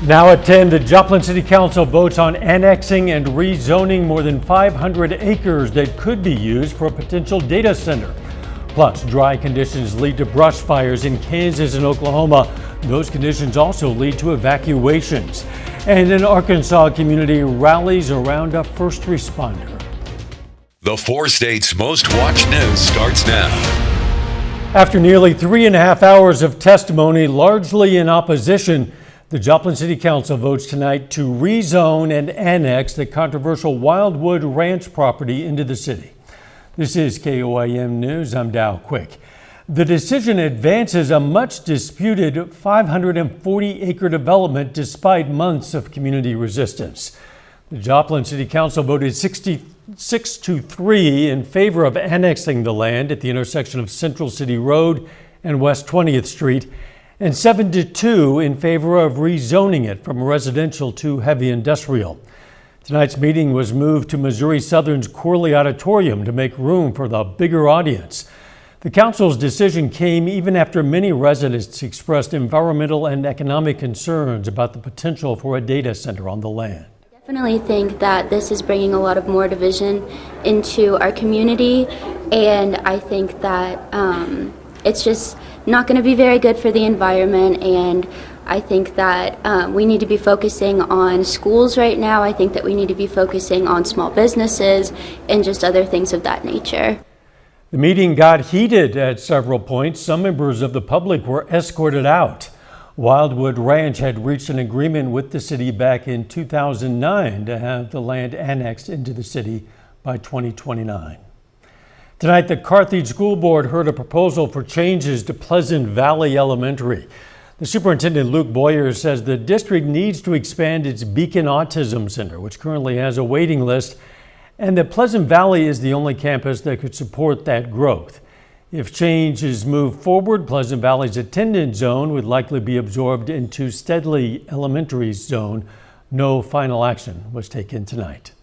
Now at 10, the Joplin City Council votes on annexing and rezoning more than 500 acres that could be used for a potential data center. Plus, dry conditions lead to brush fires in Kansas and Oklahoma. Those conditions also lead to evacuations. And an Arkansas community rallies around a first responder. The 4 states' most watched news starts now. After nearly 3.5 hours of testimony, largely in opposition, the Joplin City Council votes tonight to rezone and annex the controversial Wildwood Ranch property into the city. This is KOIM News. I'm Dow Quick. The decision advances a much disputed 540-acre development despite months of community resistance. The Joplin City Council voted 66-3 in favor of annexing the land at the intersection of Central City Road and West 20th Street, and 7-2 in favor of rezoning it from residential to heavy industrial. Tonight's meeting was moved to Missouri Southern's Corley Auditorium to make room for the bigger audience. The council's decision came even after many residents expressed environmental and economic concerns about the potential for a data center on the land. I definitely think that this is bringing a lot of more division into our community, and I think that it's just not going to be very good for the environment, and I think that we need to be focusing on schools right now. I think that we need to be focusing on small businesses and just other things of that nature. The meeting got heated at several points. Some members of the public were escorted out. Wildwood Ranch had reached an agreement with the city back in 2009 to have the land annexed into the city by 2029. Tonight, the Carthage School Board heard a proposal for changes to Pleasant Valley Elementary. The superintendent, Luke Boyer, says the district needs to expand its Beacon Autism Center, which currently has a waiting list, and that Pleasant Valley is the only campus that could support that growth. If change is moved forward, Pleasant Valley's attendance zone would likely be absorbed into Steadley Elementary's zone. No final action was taken tonight.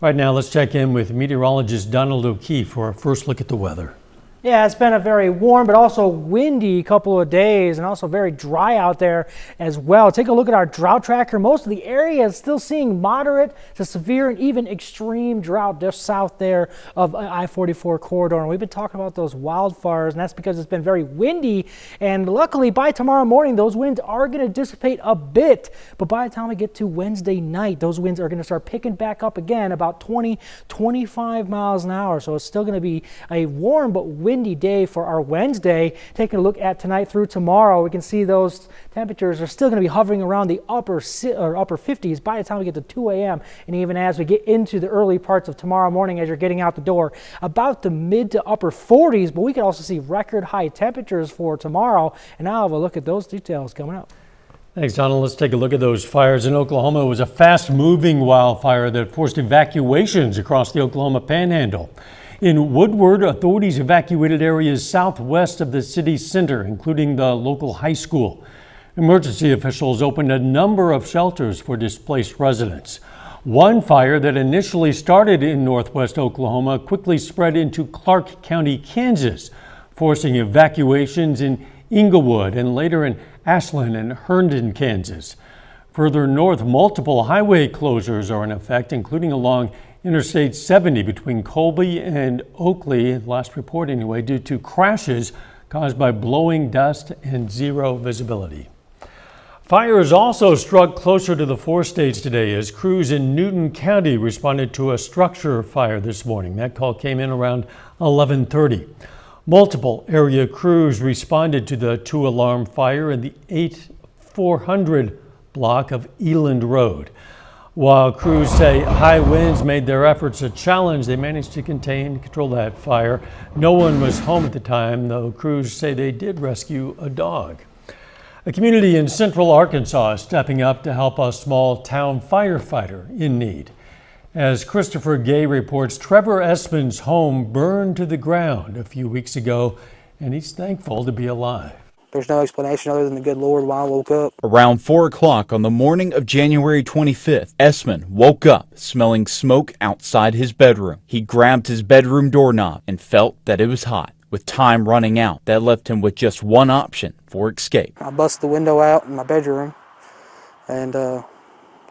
Right now, let's check in with meteorologist Donald O'Keefe for a first look at the weather. Yeah, it's been a very warm but also windy couple of days, and also very dry out there as well. Take a look at our drought tracker. Most of the area is still seeing moderate to severe and even extreme drought just south there of I-44 corridor. And we've been talking about those wildfires, and that's because it's been very windy. And luckily, by tomorrow morning, those winds are going to dissipate a bit. But by the time we get to Wednesday night, those winds are going to start picking back up again, about 20-25 miles an hour. So it's still going to be a warm but windy day for our Wednesday. Taking a look at tonight through tomorrow, we can see those temperatures are still going to be hovering around the upper 50s by the time we get to 2 a.m. and even as we get into the early parts of tomorrow morning as you're getting out the door, about the mid to upper 40s, but we can also see record high temperatures for tomorrow. And now I'll have a look at those details coming up. Thanks, Donald. Let's take a look at those fires in Oklahoma. It was a fast-moving wildfire that forced evacuations across the Oklahoma Panhandle. In Woodward, authorities evacuated areas southwest of the city center, including the local high school. Emergency officials opened a number of shelters for displaced residents. One fire that initially started in northwest Oklahoma quickly spread into Clark County, Kansas, forcing evacuations in Inglewood and later in Ashland and Herndon, Kansas. Further north, multiple highway closures are in effect, including along Interstate 70 between Colby and Oakley, last report anyway, due to crashes caused by blowing dust and zero visibility. Fires also struck closer to the 4 states today as crews in Newton County responded to a structure fire this morning. That call came in around 11:30. Multiple area crews responded to the 2-alarm fire in the 8400 block of Eland Road. While crews say high winds made their efforts a challenge, they managed to control that fire. No one was home at the time, though crews say they did rescue a dog. A community in central Arkansas is stepping up to help a small town firefighter in need. As Christopher Gay reports, Trevor Espin's home burned to the ground a few weeks ago, and he's thankful to be alive. There's no explanation other than the good Lord why I woke up. Around 4 o'clock on the morning of January 25th, Espin woke up smelling smoke outside his bedroom. He grabbed his bedroom doorknob and felt that it was hot. With time running out, that left him with just one option for escape. I busted the window out in my bedroom and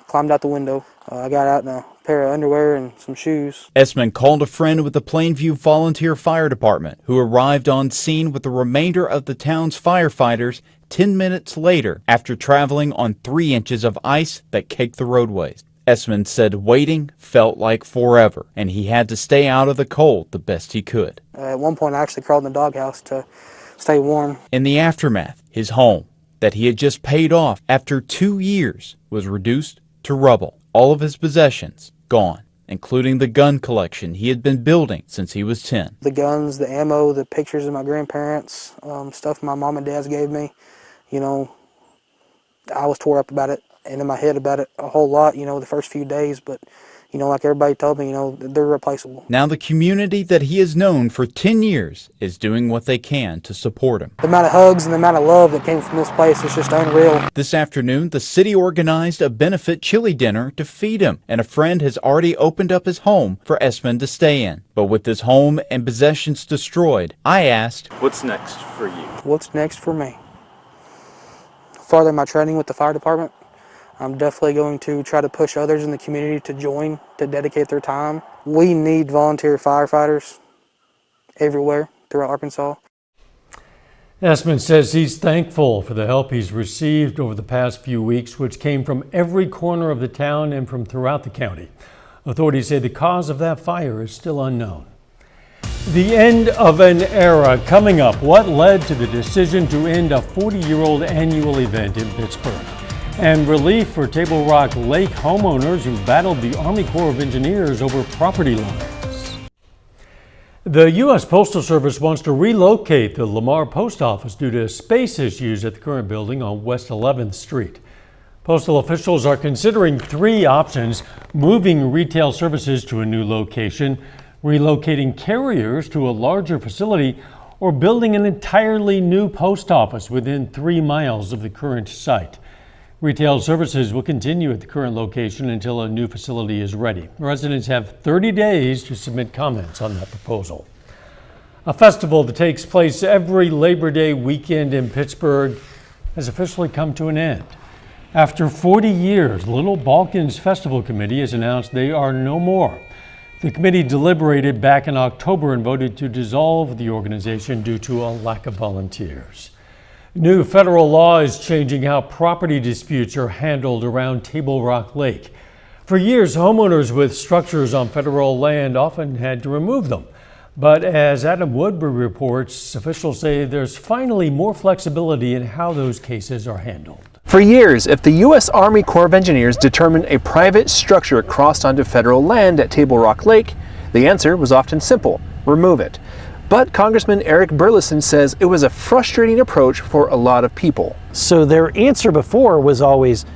climbed out the window. I got out in a pair of underwear and some shoes. Esmond called a friend with the Plainview Volunteer Fire Department, who arrived on scene with the remainder of the town's firefighters 10 minutes later after traveling on 3 inches of ice that caked the roadways. Esmond said waiting felt like forever, and he had to stay out of the cold the best he could. At one point, I actually crawled in the doghouse to stay warm. In the aftermath, his home, that he had just paid off after 2 years, was reduced to rubble. All of his possessions gone, including the gun collection he had been building since he was 10. The guns, the ammo, the pictures of my grandparents, stuff my mom and dad gave me. You know, I was tore up about it and in my head about it a whole lot, you know, the first few days. But, you know, like everybody told me, you know, they're replaceable. Now the community that he has known for 10 years is doing what they can to support him. The amount of hugs and the amount of love that came from this place is just unreal. This afternoon, the city organized a benefit chili dinner to feed him, and a friend has already opened up his home for Esmond to stay in. But with his home and possessions destroyed, I asked, "What's next for you?" What's next for me? Further my training with the fire department. I'm definitely going to try to push others in the community to join, to dedicate their time. We need volunteer firefighters everywhere throughout Arkansas. Esmond says he's thankful for the help he's received over the past few weeks, which came from every corner of the town and from throughout the county. Authorities say the cause of that fire is still unknown. The end of an era coming up. What led to the decision to end a 40-year-old annual event in Pittsburgh? And relief for Table Rock Lake homeowners who battled the Army Corps of Engineers over property lines. The U.S. Postal Service wants to relocate the Lamar Post Office due to space issues at the current building on West 11th Street. Postal officials are considering 3 options: moving retail services to a new location, relocating carriers to a larger facility, or building an entirely new post office within 3 miles of the current site. Retail services will continue at the current location until a new facility is ready. Residents have 30 days to submit comments on that proposal. A festival that takes place every Labor Day weekend in Pittsburgh has officially come to an end. After 40 years, Little Balkans Festival Committee has announced they are no more. The committee deliberated back in October and voted to dissolve the organization due to a lack of volunteers. New federal law is changing how property disputes are handled around Table Rock Lake. For years, homeowners with structures on federal land often had to remove them. But as Adam Woodbury reports, officials say there's finally more flexibility in how those cases are handled. For years, if the U.S. Army Corps of Engineers determined a private structure crossed onto federal land at Table Rock Lake, the answer was often simple: remove it. But Congressman Eric Burleson says it was a frustrating approach for a lot of people. So their answer before was always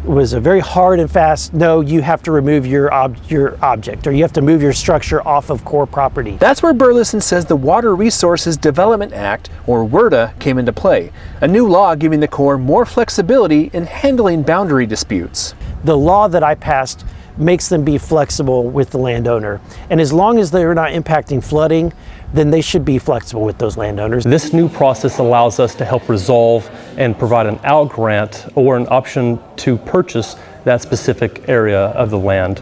a very hard and fast, no, you have to remove your object, or you have to move your structure off of Corps property. That's where Burleson says the Water Resources Development Act, or WRDA, came into play, a new law giving the Corps more flexibility in handling boundary disputes. The law that I passed makes them be flexible with the landowner, and as long as they're not impacting flooding, then they should be flexible with those landowners. This new process allows us to help resolve and provide an out grant or an option to purchase that specific area of the land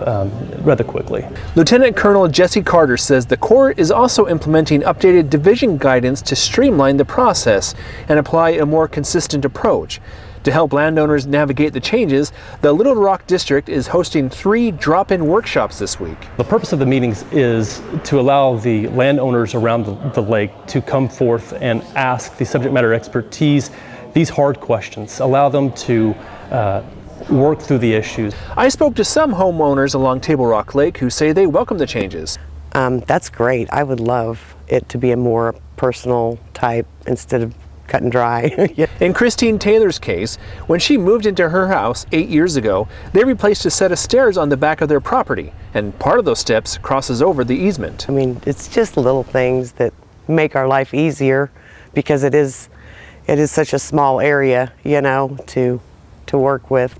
rather quickly. Lieutenant Colonel Jesse Carter says the Corps is also implementing updated division guidance to streamline the process and apply a more consistent approach. To help landowners navigate the changes, the Little Rock District is hosting 3 drop-in workshops this week. The purpose of the meetings is to allow the landowners around the lake to come forth and ask the subject matter expertise these hard questions, allow them to work through the issues. I spoke to some homeowners along Table Rock Lake who say they welcome the changes. That's great. I would love it to be a more personal type instead of cut and dry. In Christine Taylor's case, when she moved into her house 8 years ago, they replaced a set of stairs on the back of their property, and part of those steps crosses over the easement. I mean, it's just little things that make our life easier because it is such a small area, you know, to work with.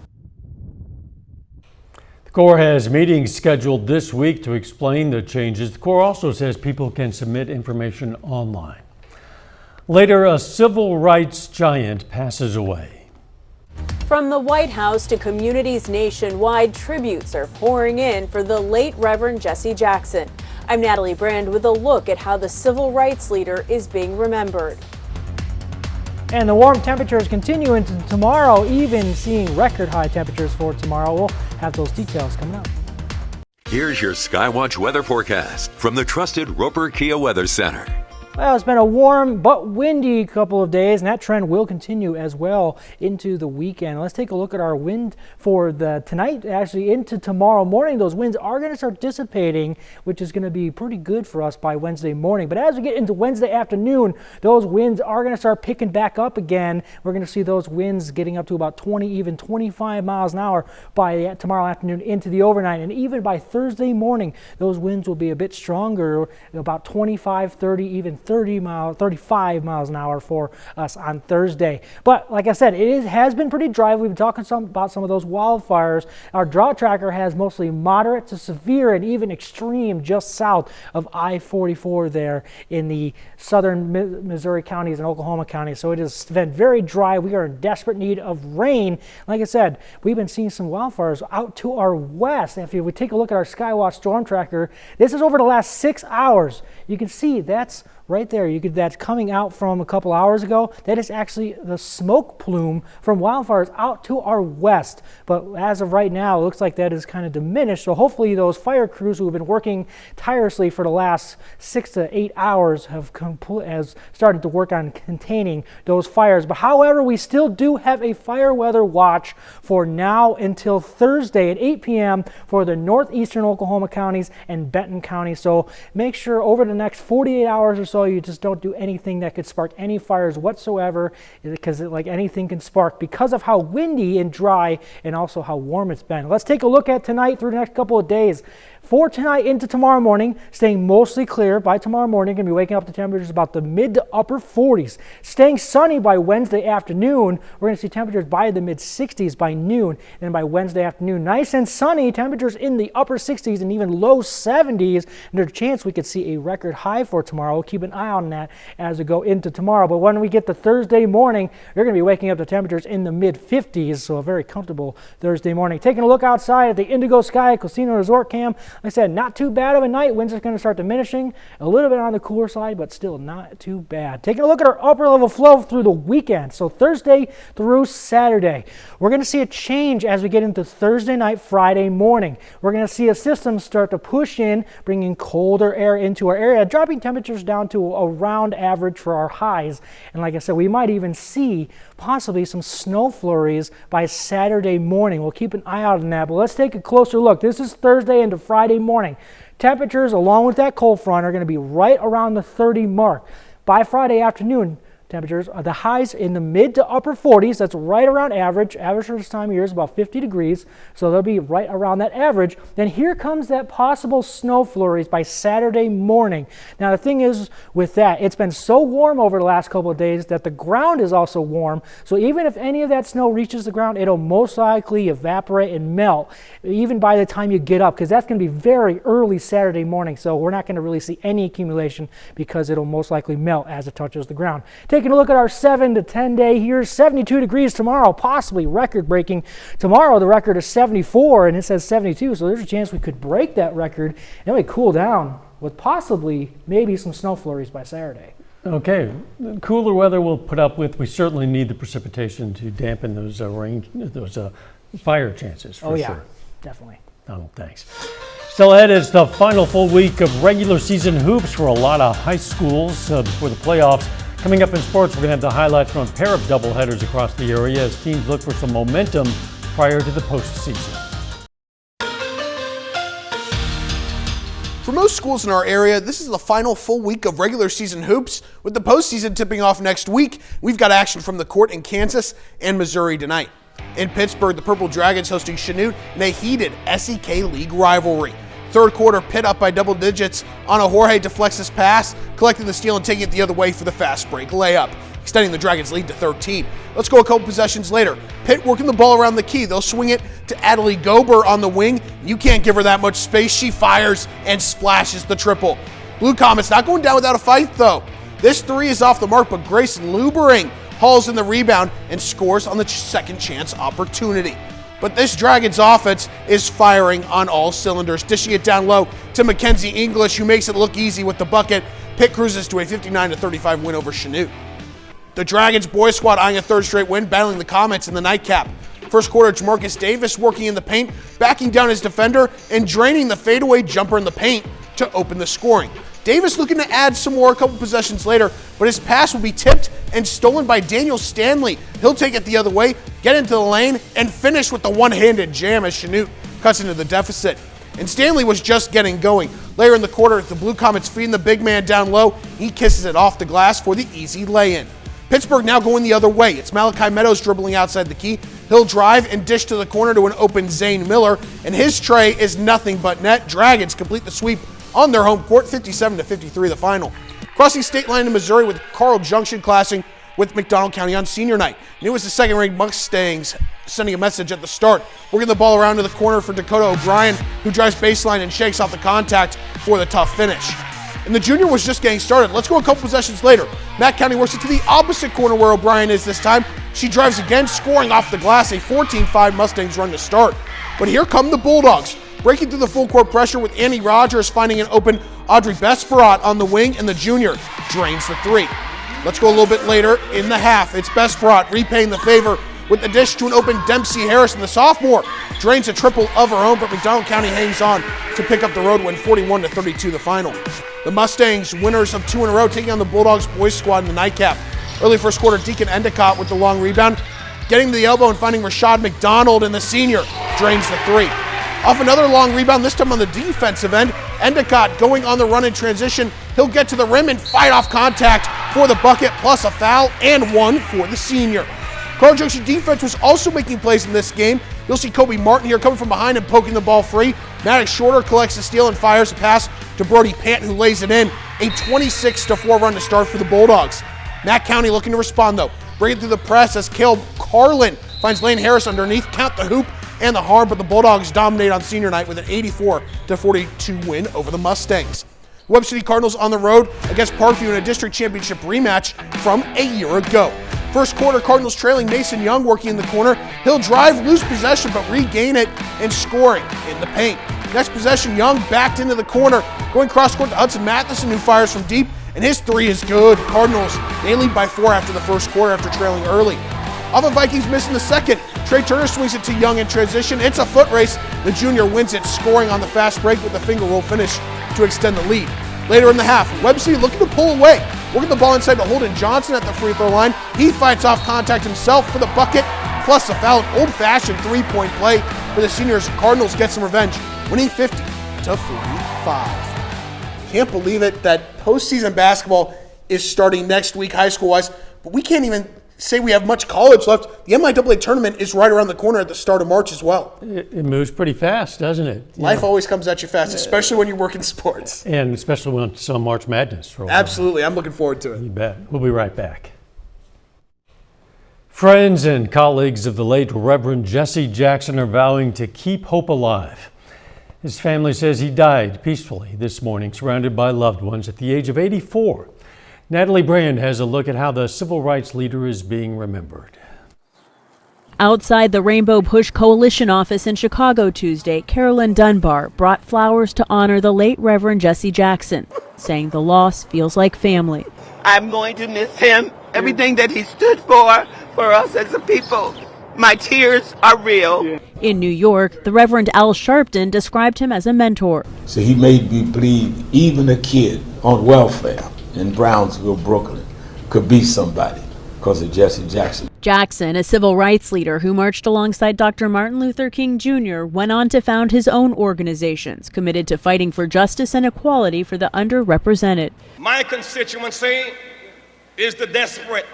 The Corps has meetings scheduled this week to explain the changes. The Corps also says people can submit information online. Later, a civil rights giant passes away. From the White House to communities nationwide, tributes are pouring in for the late Reverend Jesse Jackson. I'm Natalie Brand with a look at how the civil rights leader is being remembered. And the warm temperatures continue into tomorrow, even seeing record high temperatures for tomorrow. We'll have those details coming up. Here's your Skywatch weather forecast from the trusted Roper Kia Weather Center. Well, it's been a warm but windy couple of days, and that trend will continue as well into the weekend. Let's take a look at our wind for tonight, actually into tomorrow morning. Those winds are going to start dissipating, which is going to be pretty good for us by Wednesday morning. But as we get into Wednesday afternoon, those winds are going to start picking back up again. We're going to see those winds getting up to about 20, even 25 miles an hour by tomorrow afternoon into the overnight. And even by Thursday morning, those winds will be a bit stronger, about 25, 30, even 35 miles an hour for us on Thursday. But like I said, it has been pretty dry. We've been talking about some of those wildfires. Our drought tracker has mostly moderate to severe and even extreme just south of I-44 there in the southern Missouri counties and Oklahoma counties. So it has been very dry. We are in desperate need of rain. Like I said, we've been seeing some wildfires out to our west. If we take a look at our Skywatch storm tracker, this is over the last 6 hours. You can see that's right there. That's coming out from a couple hours ago. That is actually the smoke plume from wildfires out to our west. But as of right now, it looks like that is kind of diminished. So hopefully those fire crews who have been working tirelessly for the last 6 to 8 hours have started to work on containing those fires. But however, we still do have a fire weather watch for now until Thursday at 8 p.m. for the northeastern Oklahoma counties and Benton County. So make sure over the next 48 hours or so, you just don't do anything that could spark any fires whatsoever, because like anything can spark because of how windy and dry and also how warm it's been. Let's take a look at tonight through the next couple of days. For tonight into tomorrow morning, staying mostly clear by tomorrow morning. Going to be waking up to temperatures about the mid to upper 40s. Staying sunny by Wednesday afternoon. We're going to see temperatures by the mid 60s by noon. And by Wednesday afternoon, nice and sunny, temperatures in the upper 60s and even low 70s. And there's a chance we could see a record high for tomorrow. We'll keep an eye on that as we go into tomorrow. But when we get to Thursday morning, you're going to be waking up to temperatures in the mid 50s. So a very comfortable Thursday morning. Taking a look outside at the Indigo Sky Casino Resort Cam. Like I said, not too bad of a night. Winds are going to start diminishing. A little bit on the cooler side, but still not too bad. Taking a look at our upper level flow through the weekend. So Thursday through Saturday. We're going to see a change as we get into Thursday night, Friday morning. We're going to see a system start to push in, bringing colder air into our area, dropping temperatures down to around average for our highs. And like I said, we might even see possibly some snow flurries by Saturday morning. We'll keep an eye out on that. But let's take a closer look. This is Thursday into Friday morning. Temperatures along with that cold front are going to be right around the 30 mark. By Friday afternoon, temperatures are the highs in the mid to upper 40s. That's right around average. Average for this time of year is about 50 degrees. So they'll be right around that average. Then here comes that possible snow flurries by Saturday morning. Now the thing is with that, it's been so warm over the last couple of days that the ground is also warm. So even if any of that snow reaches the ground, it'll most likely evaporate and melt even by the time you get up, because that's going to be very early Saturday morning. So we're not going to really see any accumulation because it'll most likely melt as it touches the ground. Taking a look at our 7 to 10 day here, 72 degrees tomorrow, possibly record breaking. Tomorrow the record is 74 and it says 72, so there's a chance we could break that record and we cool down with possibly maybe some snow flurries by Saturday. Okay, cooler weather we'll put up with. We certainly need the precipitation to dampen those fire chances for sure. Definitely. Oh, thanks. Still ahead is the final full week of regular season hoops for a lot of high schools before the playoffs. Coming up in sports, we're going to have the highlights from a pair of doubleheaders across the area as teams look for some momentum prior to the postseason. For most schools in our area, this is the final full week of regular season hoops, with the postseason tipping off next week. We've got action from the court in Kansas and Missouri tonight. In Pittsburgh, the Purple Dragons hosting Chanute in a heated SEK League rivalry. Third quarter, Pitt up by double digits on a Jorge deflects his pass, collecting the steal and taking it the other way for the fast break layup, extending the Dragons' lead to 13. Let's go a couple possessions later. Pitt working the ball around the key. They'll swing it to Adelie Gober on the wing. You can't give her that much space. She fires and splashes the triple. Blue Comets not going down without a fight, though. This three is off the mark, but Grace Lubering hauls in the rebound, and scores on the second chance opportunity. But this Dragons offense is firing on all cylinders, dishing it down low to Mackenzie English, who makes it look easy with the bucket. Pitt cruises to a 59-35 win over Chanute. The Dragons boys squad eyeing a third straight win, battling the Comets in the nightcap. First quarter, Jamarcus Davis working in the paint, backing down his defender, and draining the fadeaway jumper in the paint to open the scoring. Davis looking to add some more a couple possessions later, but his pass will be tipped and stolen by Daniel Stanley. He'll take it the other way, get into the lane, and finish with the one-handed jam as Chanute cuts into the deficit. And Stanley was just getting going. Later in the quarter, the Blue Comets feeding the big man down low. He kisses it off the glass for the easy lay-in. Pittsburgh now going the other way. It's Malachi Meadows dribbling outside the key. He'll drive and dish to the corner to an open Zane Miller, and his tray is nothing but net. Dragons complete the sweep on their home court, 57-53 the final. Crossing state line in Missouri with Carl Junction clashing with McDonald County on senior night. And it was the second-ranked Mustangs sending a message at the start. Working the ball around to the corner for Dakota O'Brien, who drives baseline and shakes off the contact for the tough finish. And the junior was just getting started. Let's go a couple possessions later. Matt County works it to the opposite corner where O'Brien is this time. She drives again, scoring off the glass, a 14-5 Mustangs run to start. But here come the Bulldogs, breaking through the full court pressure with Annie Rogers finding an open Audrey Besperat on the wing, and the junior drains the three. Let's go a little bit later in the half. It's Besperat repaying the favor with the dish to an open Dempsey Harrison. The sophomore drains a triple of her own, but McDonald County hangs on to pick up the road win, 41-32 the final. The Mustangs, winners of 2 in a row, taking on the Bulldogs boys squad in the nightcap. Early first quarter, Deacon Endicott with the long rebound, getting to the elbow and finding Rashad McDonald, and the senior drains the three. Off another long rebound, this time on the defensive end. Endicott going on the run in transition. He'll get to the rim and fight off contact for the bucket, plus a foul and one for the senior. Carl Junction defense was also making plays in this game. You'll see Kobe Martin here coming from behind and poking the ball free. Maddox Shorter collects the steal and fires a pass to Brody Pant, who lays it in. A 26-4 run to start for the Bulldogs. Matt County looking to respond though. Breaking through the press as Caleb Carlin finds Lane Harris underneath, count the hoop and the harm, but the Bulldogs dominate on senior night with an 84-42 win over the Mustangs. Webb City Cardinals on the road against Parkview in a district championship rematch from a year ago. First quarter, Cardinals trailing, Mason Young working in the corner. He'll drive, lose possession, but regain it and scoring in the paint. Next possession, Young backed into the corner, going cross court to Hudson Matheson, who fires from deep, and his three is good. Cardinals, they lead by 4 after the first quarter after trailing early. Off the Vikings missing the second, Trey Turner swings it to Young in transition. It's a foot race. The junior wins it, scoring on the fast break with a finger roll finish to extend the lead. Later in the half, Webb City looking to pull away. Working the ball inside to Holden Johnson at the free throw line. He fights off contact himself for the bucket, plus a foul. An old-fashioned three-point play for the seniors. Cardinals get some revenge, winning 50-45. Can't believe it that postseason basketball is starting next week, high school-wise, but we can't even say we have much college left. The MIAA tournament is right around the corner at the start of March as well. It moves pretty fast, doesn't it? Life always comes at you fast, especially when you work in sports. And especially when some March Madness rolls. Absolutely. I'm looking forward to it. You bet. We'll be right back. Friends and colleagues of the late Reverend Jesse Jackson are vowing to keep hope alive. His family says he died peacefully this morning, surrounded by loved ones at the age of 84. Natalie Brand has a look at how the civil rights leader is being remembered. Outside the Rainbow Push Coalition office in Chicago Tuesday, Carolyn Dunbar brought flowers to honor the late Reverend Jesse Jackson, saying the loss feels like family. I'm going to miss him, everything that he stood for us as a people. My tears are real. In New York, the Reverend Al Sharpton described him as a mentor. So he made me believe even a kid on welfare in Brownsville, Brooklyn, could be somebody because of Jesse Jackson. Jackson, a civil rights leader who marched alongside Dr. Martin Luther King Jr., went on to found his own organizations committed to fighting for justice and equality for the underrepresented. My constituency is the desperate,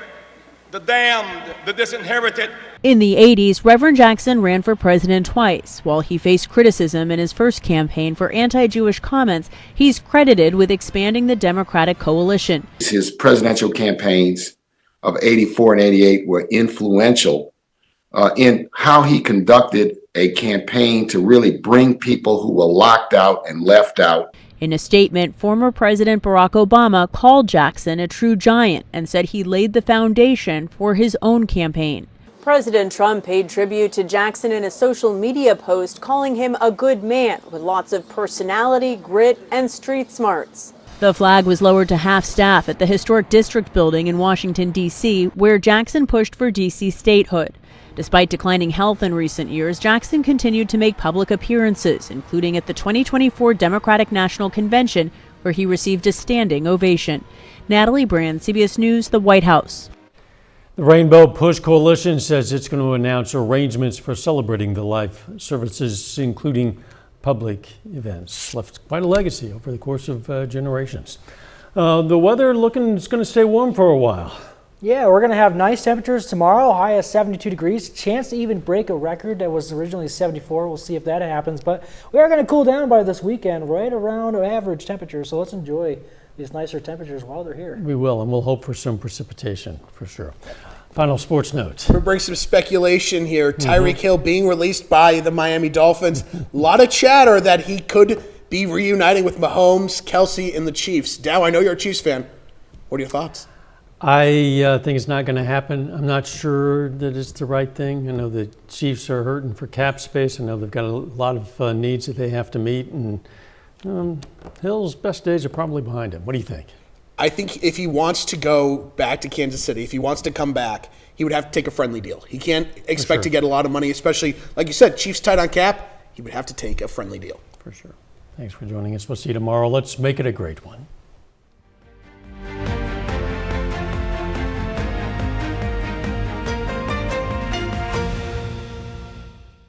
the damned, the disinherited. In the 80s, Reverend Jackson ran for president twice. While he faced criticism in his first campaign for anti-Jewish comments, he's credited with expanding the Democratic coalition. His presidential campaigns of 84 and 88 were influential in how he conducted a campaign to really bring people who were locked out and left out. In a statement, former President Barack Obama called Jackson a true giant and said he laid the foundation for his own campaign. President Trump paid tribute to Jackson in a social media post, calling him a good man with lots of personality, grit, and street smarts. The flag was lowered to half staff at the historic district building in Washington, D.C., where Jackson pushed for D.C. statehood. Despite declining health in recent years, Jackson continued to make public appearances, including at the 2024 Democratic National Convention, where he received a standing ovation. Natalie Brand, CBS News, the White House. The Rainbow Push Coalition says it's going to announce arrangements for celebrating the life services, including public events. Left quite a legacy over the course of generations. The weather looking is going to stay warm for a while. Yeah, we're going to have nice temperatures tomorrow, high of 72 degrees. Chance to even break a record that was originally 74. We'll see if that happens. But we are going to cool down by this weekend, right around average temperature. So let's enjoy these nicer temperatures while they're here. We will, and we'll hope for some precipitation for sure. Final sports notes. We'll bring some speculation here. Tyreek Hill being released by the Miami Dolphins. A lot of chatter that he could be reuniting with Mahomes, Kelsey, and the Chiefs. Dow, I know you're a Chiefs fan. What are your thoughts? I think it's not going to happen. I'm not sure that it's the right thing. I know the Chiefs are hurting for cap space. I know they've got a lot of needs that they have to meet, and Hill's best days are probably behind him. What do you think? I think if he wants to go back to Kansas City, if he wants to come back, he would have to take a friendly deal. He can't expect to get a lot of money, especially, like you said, Chiefs tight on cap. He would have to take a friendly deal. For sure. Thanks for joining us. We'll see you tomorrow. Let's make it a great one.